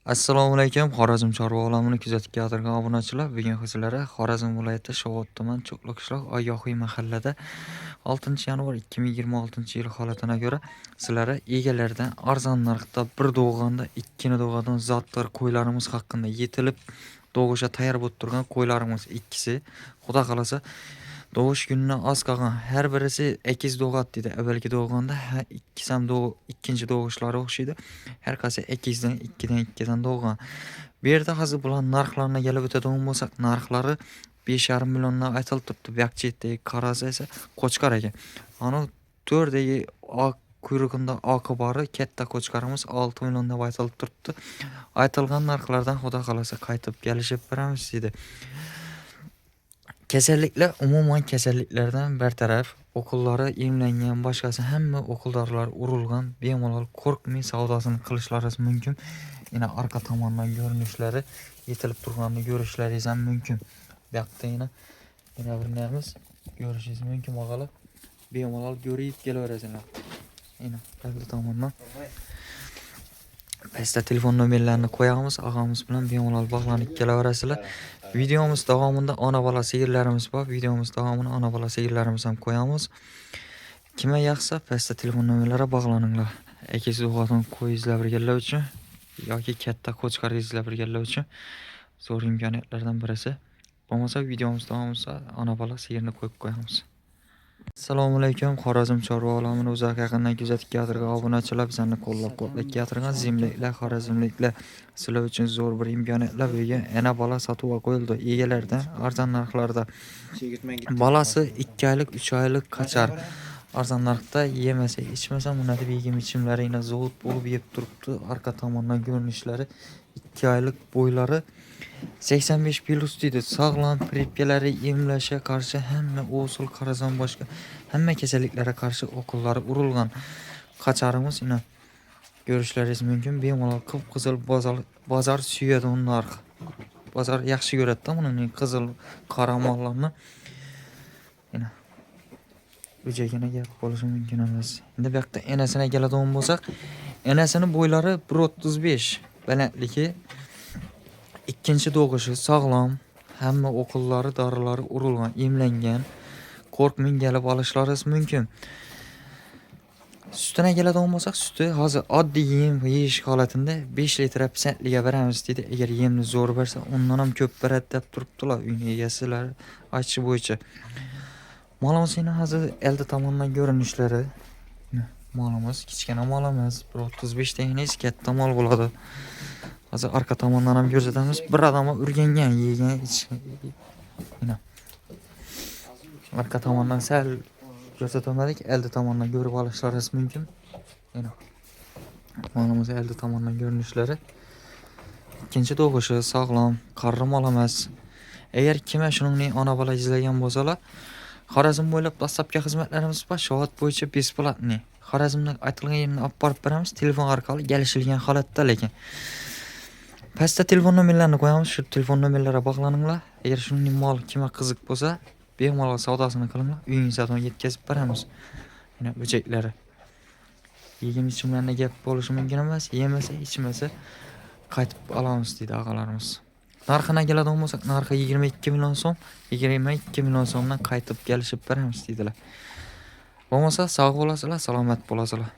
Assalomu alaykum. Xorazm chorva olamini kuzatib keladigan obunachilar. Bugun sizlarga Xorazm viloyati Shovot tuman Cho'qli qishloq Oyoqiy mahallada 6 yanvar 2026-yil holatiga ko'ra sizlarga egalaridan arzon narxda bir doğganda ikkini doğadan zatlar qo'ylarimiz haqida yetilib doğuşa tayyor bo'lib turgan qo'ylarimiz ikkisi xudo xolasa doğuş gününe az qolgan her birisi ekiz doğat dedi. Evvelki doğganda ikkinchi doğuşları o'xshaydi. Her qaysi ekizdan ikkidan doğgan. Bu yerda hozir bular narxlarına kelib o'tadigan bo'lsak, narxlari 5,5 milliondan aytilib turibdi. Bu yoqchidagi qarasa esa qo'chqar ekan. Ana 4dagi kuyrug'unda oqi bori katta qo'chqarimiz 6 million deb aytilib turibdi. Aytilgan narxlardan xudo xolasa qaytib kelishib beramiz dedi. Kasalliklar umuman kasalliklardan bartaraf, o'qillari emlangan, boshqasi hamma o'qildarlar urilgan, bemalol qo'rqmay savdosini qilishlaringiz mumkin. Yana orqa tomondan ko'rinishlari yetilib turganini ko'rishlaringiz ham mumkin. Bu yoqda yana bir narimiz ko'rishingiz mumkin o'g'illar. Bemalol ko'rib kelaverasizlar. Yana orqa tomondan pastda telefon nomerlarini qo'yamiz, og'amiz bilan bemalol bog'lanib kelaverasizlar. Videomiz davomida ona bola sigirlarimiz bor. Videomiz davomida ona bola sigirlarimiz ham qo'yamiz. Kimga yoqsa pastda telefon nomerlariga bog'laninglar. Ekiz o'g'atni qo'y izlab birgalar uchun yoki katta qo'chqar izlab birgalar uchun zo'r imkoniyatlardan birisi. Bo'lmasa videomiz davomida ona bola sigirni qo'yib qo'yamiz. Assalomu alaykum. Xorazm chorva olamini uzoq yaqindan kuzatib keladigan obunachilar, bizlarni qo'llab-quvvatlab keladigan zimliklar, xorazmliklar, sizlar uchun zo'r bir imkoniyatlar bo'lgan. Ana bola sotuvga qo'yildi. Egalardan arzon narxlarda. Bolasi 2 oylik, 3 oylik qachar. Arzon narxda yemasa, ichmasa buni deb yegim ichimlarini zo't bo'lib yeb turibdi. Orqa tomondan ko'rinishlari 2 oylik bo'ylari 85 plus deydi. Sog'lom pripkalari emlashga qarshi hamma usul qarazon boshqa hamma kasalliklarga qarshi o'qillari urilgan qacharimiz ina ko'rishlaringiz mumkin. Bemalol qip-qizil bozor suyadi uni narxi. Bozor yaxshi ko'radi-da buni qizil qora mollarni. Ina o'jagina gap bo'lishi mumkin emas. Endi bu yoqda enasini keladigan bo'lsak, enasini bo'ylari 1.35 balandligi. İkinci doğuşu sağlam, hamma o'qillari, dorilari urilgan, emlangan. Qo'rqmang, kelib olishlaringiz mumkin. Sutuna keladigan bo'lsak, suti hozir oddiy yem yeyish holatida 5 litr pisandliga beramiz dedi. Agar yemni zo'r bersa, undan ham ko'p beradi deb turibdilar uy egasilar aytishi bo'yicha. Malimiz yana hozir elde tomonidan ko'rinishlari. Malimiz kichkina mal emas, 1.35 degani katta mal bo'ladi. Hozir orqa tomondan ham ko'rsatamiz. Bir odamga urgangan, yegan, ina. Orqa tomondan sal ko'rsatmadik, elde tomondan ko'rib olishlaringiz mumkin. Ina. Malimiz elde tomondan ko'rinishlari. Ikkinchi doğushi sog'lom, qarri mol emas. Agar kimga shuningni ona bola izlagan bo'lsalar, Xorazm bo'ylab dastlabki xizmatlarimiz bor. Shovot bo'yicha besplatni. Xorazmda aytilgan yerni olib borib beramiz, telefon orqali kelishilgan holatda, lekin pastda telefon nomerlarini qo'yamiz. Shu telefon nomerlariga bog'laninglar. Agar shunday mol kimga qiziq bo'lsa, bemalol savdosini qilinglar. Uyingizga yetkazib beramiz. Mana bo'jaklari. Yegim ichimlarga gap bo'lishi mumkin emas. Yemasa, ichmasa qaytib olamiz dedi og'alarimiz. Narxina keladigan bo'lsak, narxi 22 million so'm, 22 million so'mdan qaytib kelishib beramiz dedilar. Bo'lmasa sog' bo'lasizlar, salomat bo'lasizlar.